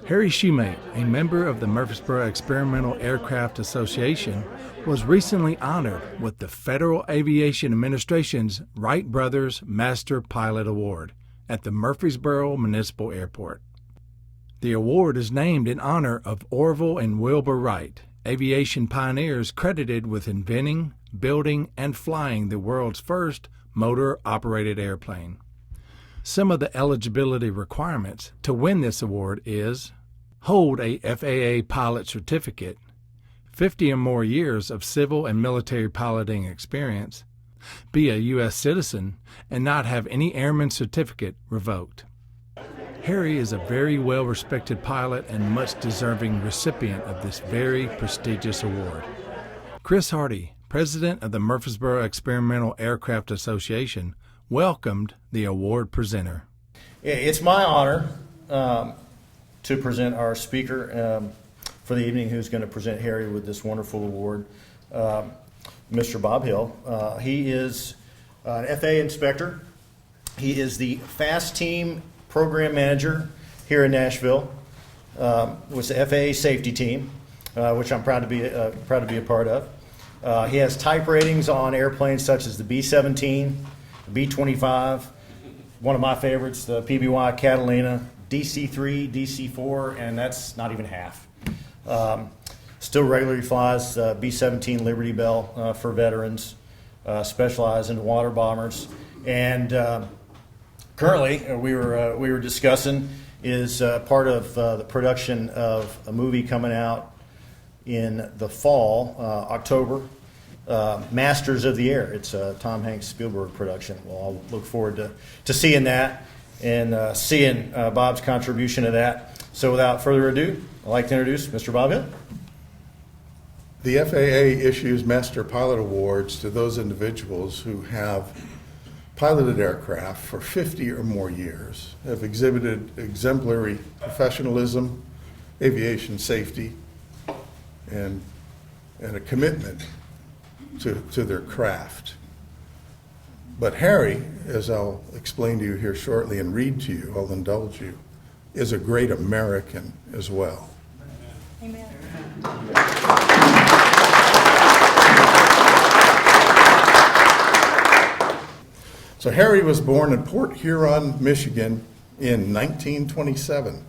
Harry Shumate, a member of the Murfreesboro Experimental Aircraft Association, was recently honored with the Federal Aviation Administration's Wright Brothers Master Pilot Award at the Murfreesboro Municipal Airport. The award is named in honor of Orville and Wilbur Wright, aviation pioneers credited with inventing, building, and flying the world's first motor-operated airplane. Some of the eligibility requirements to win this award is hold a FAA pilot certificate, 50 or more years of civil and military piloting experience, be a U.S. citizen, and not have any airman certificate revoked. Harry is a very well-respected pilot and much deserving recipient of this very prestigious award. Chris Hardy, president of the Murfreesboro Experimental Aircraft Association, welcomed the award presenter. It's my honor to present our speaker for the evening, who's going to present Harry with this wonderful award, Mr. Bob Hill. He is an FAA inspector. He is the Fast Team Program Manager here in Nashville, with the FAA Safety Team, which I'm proud to be a part of. He has type ratings on airplanes such as the B-17, the B-25, one of my favorites, the PBY Catalina, DC-3, DC-4, and that's not even half. Still regularly flies B-17 Liberty Bell for veterans, specialized in water bombers, and currently we were discussing is part of the production of a movie coming out in the fall, October. Masters of the Air. It's a Tom Hanks Spielberg production. Well, I'll look forward to seeing that and seeing Bob's contribution to that. So without further ado, I'd like to introduce Mr. Bob Hill. The FAA issues Master Pilot Awards to those individuals who have piloted aircraft for 50 or more years, have exhibited exemplary professionalism, aviation safety, and a commitment to their craft. But Harry, as I'll explain to you here shortly and read to you, I'll indulge you, is a great American as well. Amen. So Harry was born in Port Huron, Michigan in 1927.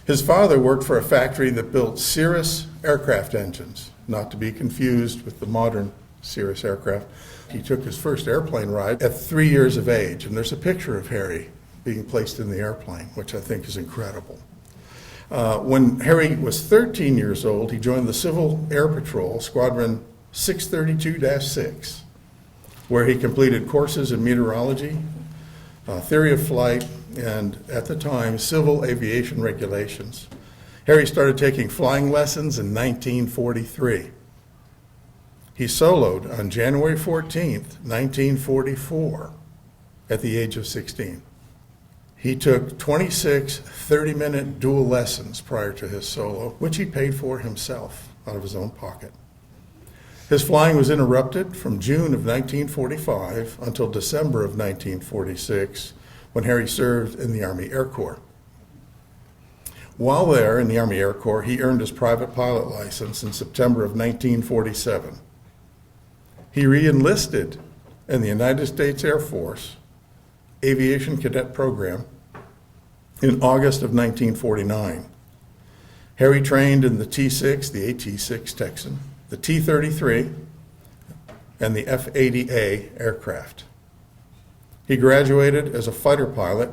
His father worked for a factory that built Cirrus aircraft engines, not to be confused with the modern Cirrus aircraft. He took his first airplane ride at 3 years of age, and there's a picture of Harry being placed in the airplane, which I think is incredible. When Harry was 13 years old, he joined the Civil Air Patrol, Squadron 632-6, where he completed courses in meteorology, theory of flight, and at the time, civil aviation regulations. Harry started taking flying lessons in 1943. He soloed on January 14th, 1944, at the age of 16. He took 26 30-minute dual lessons prior to his solo, which he paid for himself out of his own pocket. His flying was interrupted from June of 1945 until December of 1946, when Harry served in the Army Air Corps. While there in the Army Air Corps, he earned his private pilot license in September of 1947. He re-enlisted in the United States Air Force Aviation Cadet Program in August of 1949. Harry trained in the T-6, the AT-6 Texan, the T-33, and the F-80A aircraft. He graduated as a fighter pilot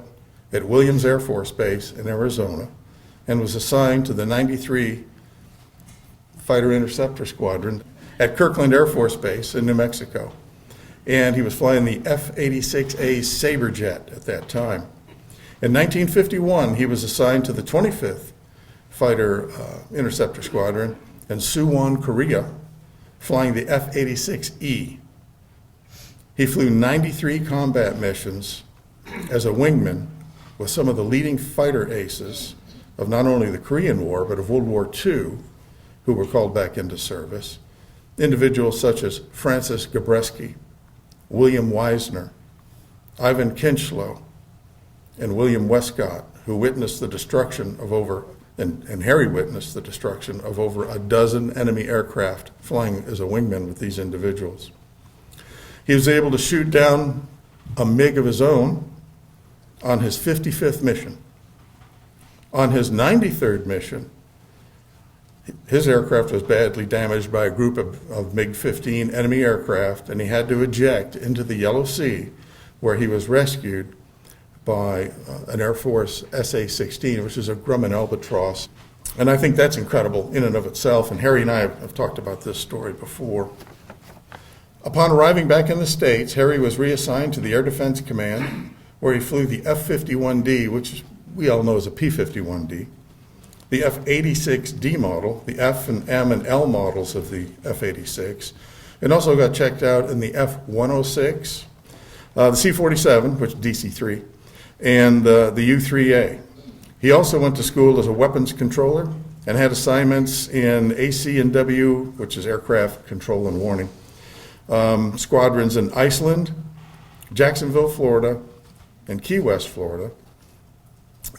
at Williams Air Force Base in Arizona and was assigned to the 93 Fighter Interceptor Squadron at Kirkland Air Force Base in New Mexico. And he was flying the F-86A Sabre jet at that time. In 1951, he was assigned to the 25th Fighter Interceptor Squadron in Suwon, Korea, flying the F-86E. He flew 93 combat missions as a wingman with some of the leading fighter aces of not only the Korean War, but of World War II, who were called back into service. Individuals such as Francis Gabreski, William Wisner, Ivan Kinchlow, and William Westcott, who witnessed the destruction of and Harry witnessed the destruction of over a dozen enemy aircraft flying as a wingman with these individuals. He was able to shoot down a MiG of his own on his 55th mission. On his 93rd mission, his aircraft was badly damaged by a group of MiG-15 enemy aircraft, and he had to eject into the Yellow Sea, where he was rescued by an Air Force SA-16, which is a Grumman Albatross. And I think that's incredible in and of itself, and Harry and I have talked about this story before. Upon arriving back in the States, Harry was reassigned to the Air Defense Command, where he flew the F-51D, which we all know as a P-51D, the F-86D model, the F and M and L models of the F-86, and also got checked out in the F-106, the C-47, which is DC-3, and the U-3A. He also went to school as a weapons controller and had assignments in AC&W, which is aircraft control and warning, squadrons in Iceland, Jacksonville, Florida, and Key West, Florida.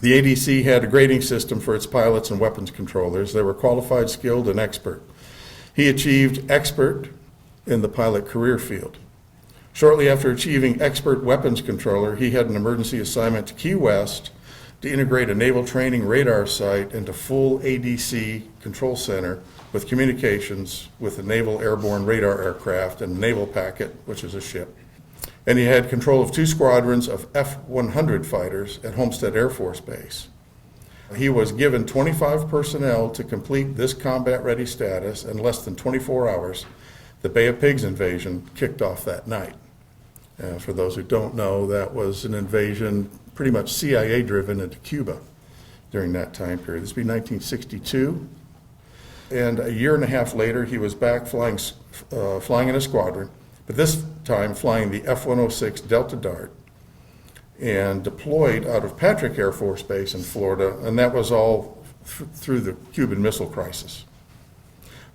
The ADC had a grading system for its pilots and weapons controllers. They were qualified, skilled, and expert. He achieved expert in the pilot career field. Shortly after achieving expert weapons controller, he had an emergency assignment to Key West to integrate a naval training radar site into full ADC control center with communications with the Naval Airborne Radar Aircraft and Naval Packet, which is a ship. And he had control of 2 squadrons of F-100 fighters at Homestead Air Force Base. He was given 25 personnel to complete this combat-ready status, and less than 24 hours, the Bay of Pigs invasion kicked off that night. For those who don't know, that was an invasion pretty much CIA-driven into Cuba during that time period. This would be 1962. And a year and a half later, he was back flying in a squadron, but this time flying the F-106 Delta Dart, and deployed out of Patrick Air Force Base in Florida, and that was all through the Cuban Missile Crisis.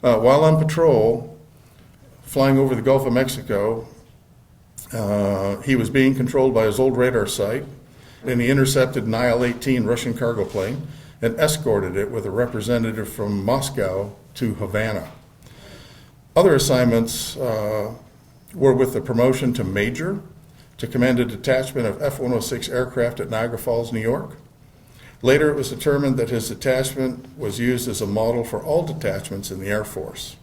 While on patrol, flying over the Gulf of Mexico, he was being controlled by his old radar site, and he intercepted an IL-18 Russian cargo plane and escorted it with a representative from Moscow to Havana. Other assignments were with the promotion to major, to command a detachment of F-106 aircraft at Niagara Falls, New York. Later, it was determined that his detachment was used as a model for all detachments in the Air Force.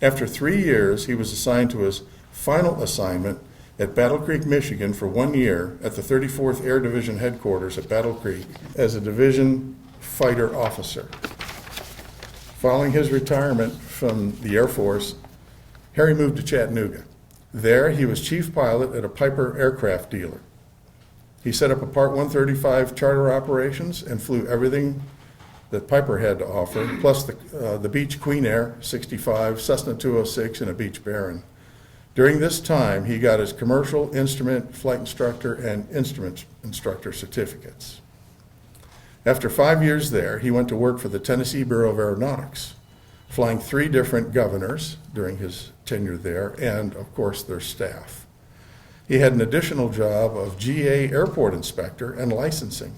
After 3 years, he was assigned to his final assignment at Battle Creek, Michigan for 1 year at the 34th Air Division headquarters at Battle Creek as a division fighter officer. Following his retirement from the Air Force, Harry moved to Chattanooga. There, he was chief pilot at a Piper aircraft dealer. He set up a Part 135 charter operations and flew everything that Piper had to offer, plus the Beech Queen Air 65, Cessna 206, and a Beech Baron. During this time, he got his commercial instrument flight instructor and instrument instructor certificates. After 5 years there, he went to work for the Tennessee Bureau of Aeronautics, flying 3 different governors during his tenure there, and of course their staff. He had an additional job of GA airport inspector and licensing.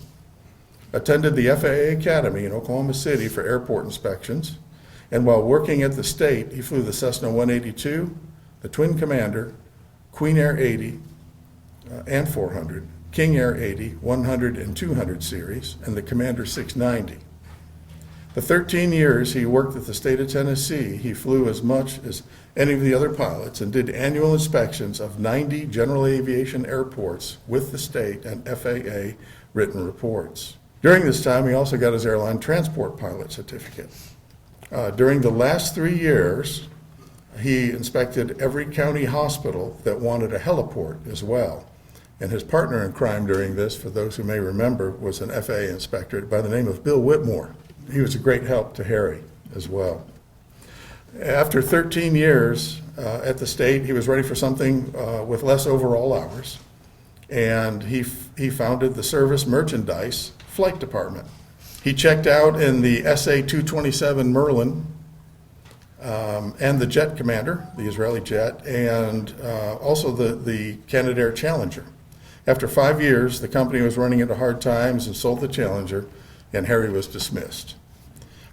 Attended the FAA Academy in Oklahoma City for airport inspections, and while working at the state, he flew the Cessna 182, the Twin Commander, Queen Air 80 and 400, King Air 80, 100 and 200 series, and the Commander 690. The 13 years he worked at the state of Tennessee, he flew as much as any of the other pilots and did annual inspections of 90 general aviation airports with the state and FAA written reports. During this time, he also got his airline transport pilot certificate. During the last 3 years, he inspected every county hospital that wanted a heliport as well. And his partner in crime during this, for those who may remember, was an FAA inspector by the name of Bill Whitmore. He was a great help to Harry as well. After 13 years at the state, he was ready for something with less overall hours, and he founded the Service Merchandise Flight Department. He checked out in the SA-227 Merlin and the Jet Commander, the Israeli jet, and also the Canadair Challenger. After 5 years, the company was running into hard times and sold the Challenger, and Harry was dismissed.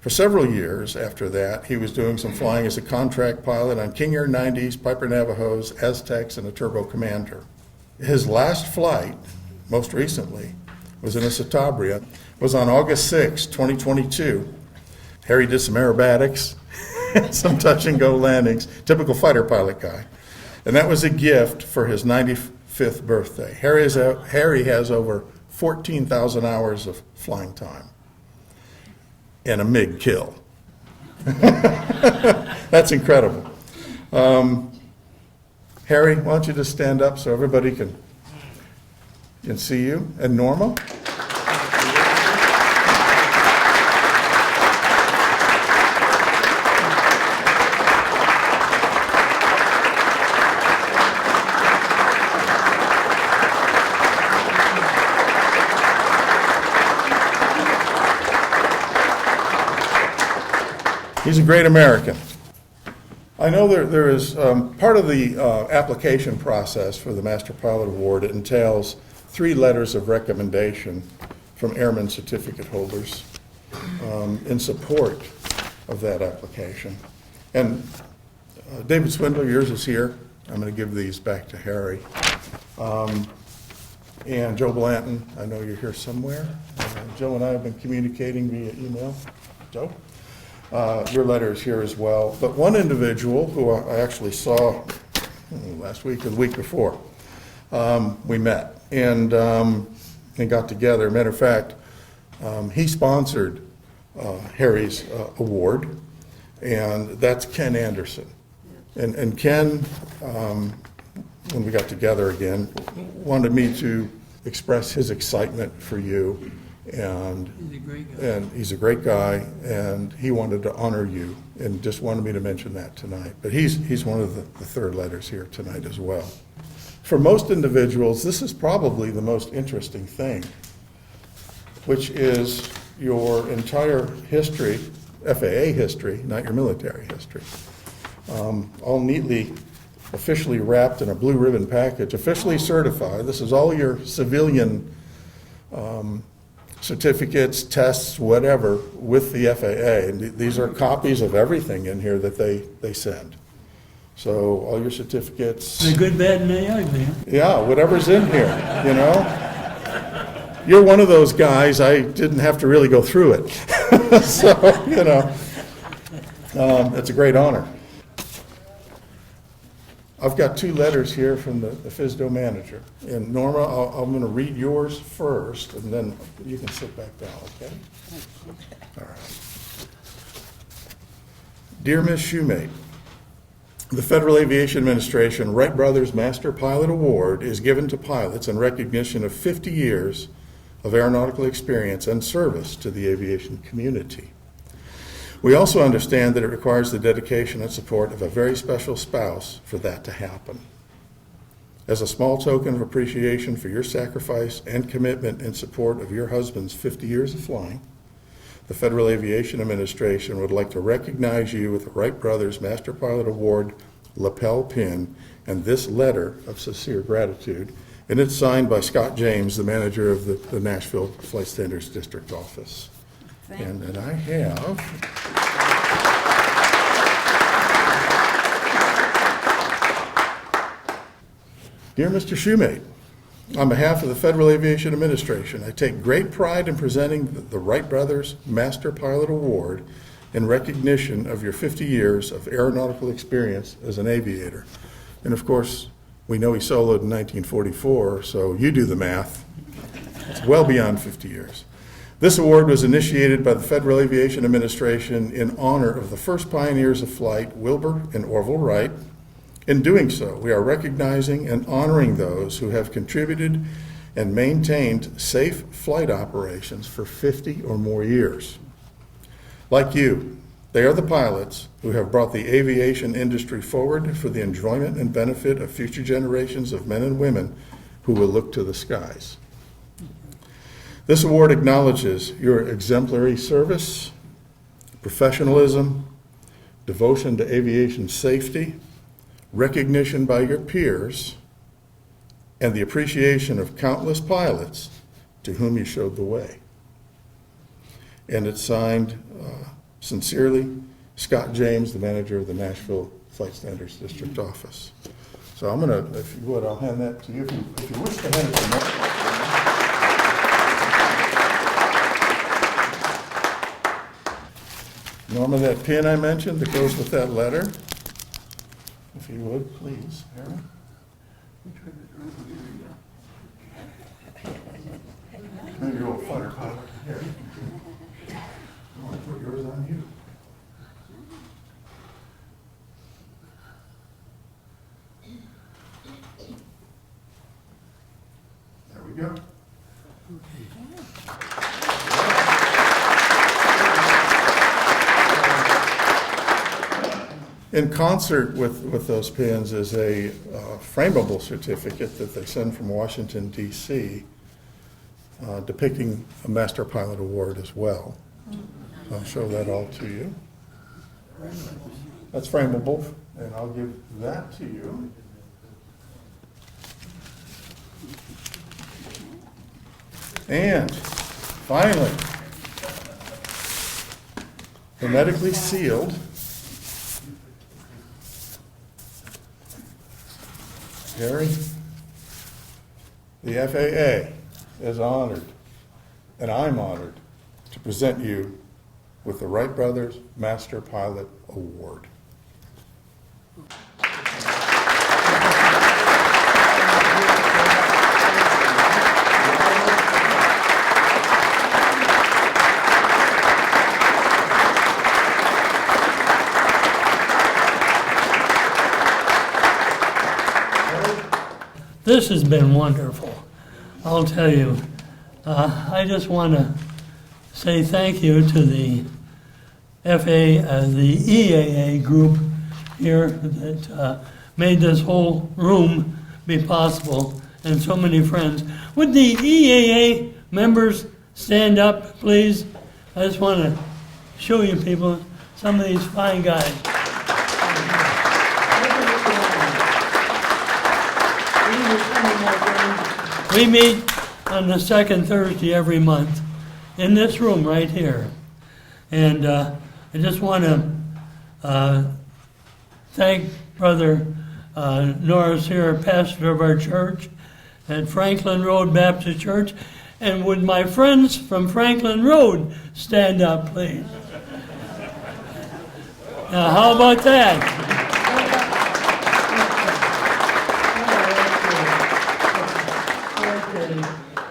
For several years after that, he was doing some flying as a contract pilot on King Air 90s, Piper Navajos, Aztecs, and a Turbo Commander. His last flight, most recently, was in a Citabria, was on August 6, 2022. Harry did some aerobatics, some touch-and-go landings, typical fighter pilot guy. And that was a gift for his 95th birthday. Harry has over 14,000 hours of flying time and a MiG kill. That's incredible. Harry, why don't you just stand up so everybody can see you. And Norma? He's a great American. I know there is part of the application process for the Master Pilot Award. It entails 3 letters of recommendation from airman certificate holders in support of that application. And David Swindler, yours is here. I'm going to give these back to Harry. And Joe Blanton, I know you're here somewhere. Joe and I have been communicating via email. Joe? Your letter is here as well. But one individual who I actually saw last week or the week before, we met and got together. Matter of fact, he sponsored Harry's award, and that's Ken Anderson. And Ken, when we got together again, wanted me to express his excitement for you. And he's a great guy, and he wanted to honor you, and just wanted me to mention that tonight. But he's one of the 3rd letters here tonight as well. For most individuals, this is probably the most interesting thing, which is your entire history, FAA history, not your military history, all neatly, officially wrapped in a blue ribbon package, officially certified. This is all your civilian certificates, tests, whatever, with the FAA. And these are copies of everything in here that they send. So all your certificates. The good, bad, and the ugly. Yeah, whatever's in here, you know. You're one of those guys, I didn't have to really go through it. So, you know, it's a great honor. I've got 2 letters here from the FSDO manager. And Norma, I'm going to read yours first, and then you can sit back down, okay? All right. Dear Ms. Shumate, the Federal Aviation Administration Wright Brothers Master Pilot Award is given to pilots in recognition of 50 years of aeronautical experience and service to the aviation community. We also understand that it requires the dedication and support of a very special spouse for that to happen. As a small token of appreciation for your sacrifice and commitment in support of your husband's 50 years of flying, the Federal Aviation Administration would like to recognize you with the Wright Brothers Master Pilot Award lapel pin and this letter of sincere gratitude. And it's signed by Scott James, the manager of the Nashville Flight Standards District Office. And I have. Dear Mr. Shumate, on behalf of the Federal Aviation Administration, I take great pride in presenting the Wright Brothers Master Pilot Award in recognition of your 50 years of aeronautical experience as an aviator. And of course, we know he soloed in 1944, so you do the math. It's well beyond 50 years. This award was initiated by the Federal Aviation Administration in honor of the first pioneers of flight, Wilbur and Orville Wright. In doing so, we are recognizing and honoring those who have contributed and maintained safe flight operations for 50 or more years. Like you, they are the pilots who have brought the aviation industry forward for the enjoyment and benefit of future generations of men and women who will look to the skies. This award acknowledges your exemplary service, professionalism, devotion to aviation safety, recognition by your peers, and the appreciation of countless pilots to whom you showed the way. And it's signed, sincerely, Scott James, the manager of the Nashville Flight Standards District Office. So I'm gonna, if you would, I'll hand that to you. If you wish to hand it to me. Norma, that pin I mentioned that goes with that letter, if you would, please, Harry. Maybe you're a fighter pilot. Here. I want to put yours on you. There we go. In concert with those pins is a frameable certificate that they send from Washington, D.C., depicting a Master Pilot Award as well. So I'll show that all to you. That's frameable, and I'll give that to you. And finally, hermetically sealed, Harry, the FAA is honored, and I'm honored, to present you with the Wright Brothers Master Pilot Award. This has been wonderful. I'll tell you. I just want to say thank you to the the EAA group here that made this whole room be possible, and so many friends. Would the EAA members stand up, please? I just want to show you people, some of these fine guys. We meet on the second Thursday every month in this room right here. And I just want to thank Brother Norris here, pastor of our church at Franklin Road Baptist Church. And would my friends from Franklin Road stand up, please? Now, how about that?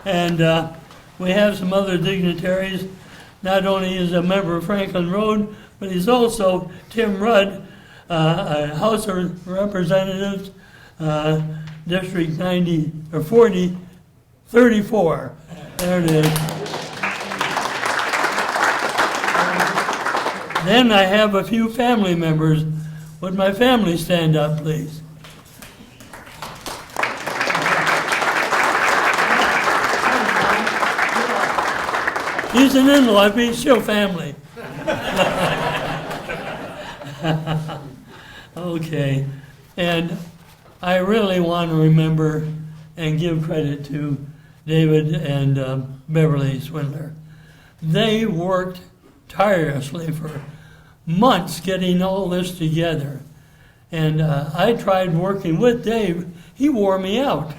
And we have some other dignitaries. Not only is a member of Franklin Road, but he's also Tim Rudd, House of Representatives, District 90 or 40, 34. There it is. Then I have a few family members. Would my family stand up, please? He's an in-law, but he's still family. Okay. And I really want to remember and give credit to David and Beverly Swindler. They worked tirelessly for months getting all this together. And I tried working with Dave. He wore me out.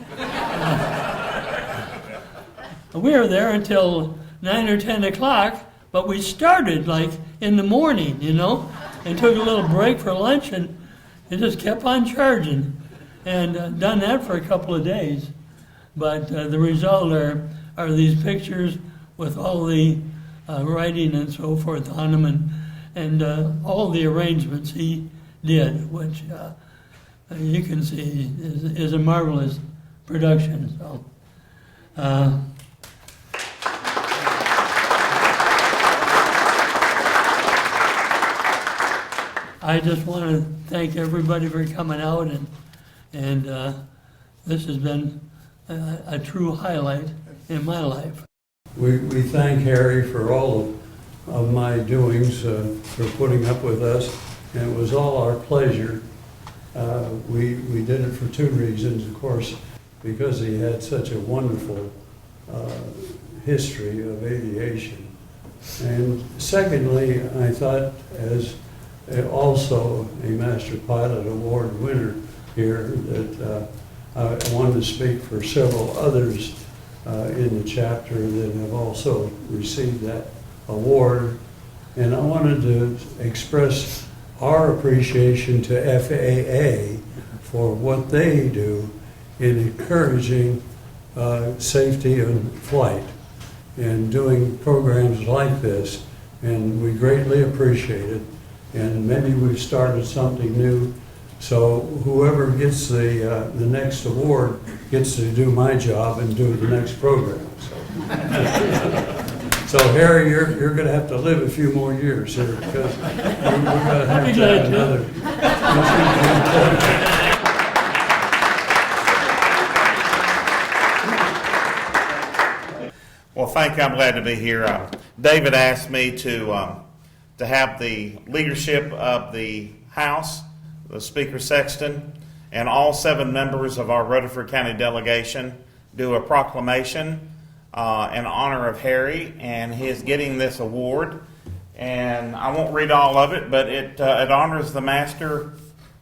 We were there until 9 or 10 o'clock, but we started like in the morning, you know, and took a little break for lunch, and it just kept on charging, and done that for a couple of days. But the result are these pictures with all the writing and so forth on them, and all the arrangements he did, which you can see is a marvelous production. So. I just want to thank everybody for coming out, and this has been a true highlight in my life. We thank Harry for all of my doings, for putting up with us, and it was all our pleasure. We did it for two reasons. Of course, because he had such a wonderful history of aviation. And secondly, I thought, as also a Master Pilot Award winner here, that I wanted to speak for several others in the chapter that have also received that award. And I wanted to express our appreciation to FAA for what they do in encouraging safety in flight and doing programs like this. And we greatly appreciate it. And maybe we've started something new. So whoever gets the next award gets to do my job and do the next program. So Harry, you're going to have to live a few more years here, because we're going to have another. Well, thank you. I'm glad to be here. David asked me to have the leadership of the House, the Speaker Sexton, and all 7 members of our Rutherford County delegation do a proclamation in honor of Harry and his getting this award. And I won't read all of it, but it honors the master,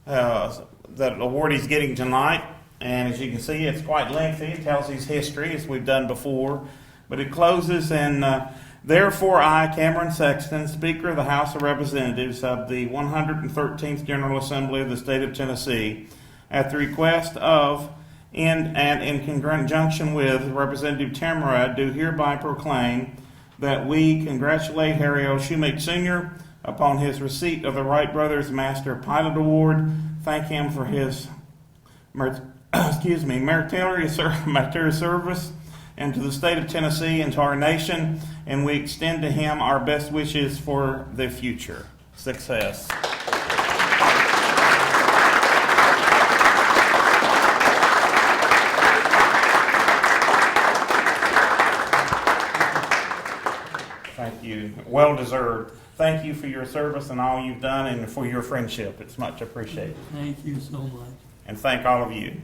that award he's getting tonight. And as you can see, it's quite lengthy. It tells his history, as we've done before. But it closes in, therefore I, Cameron Sexton, Speaker of the House of Representatives of the 113th General Assembly of the State of Tennessee, at the request of and in conjunction with Representative Tamarad, do hereby proclaim that we congratulate Harry O. Shumate Sr. upon his receipt of the Wright Brothers Master Pilot Award, thank him for his meritorious service and to the state of Tennessee and to our nation, and we extend to him our best wishes for the future. Success. Thank you. Well deserved. Thank you for your service and all you've done, and for your friendship. It's much appreciated. Thank you so much. And thank all of you.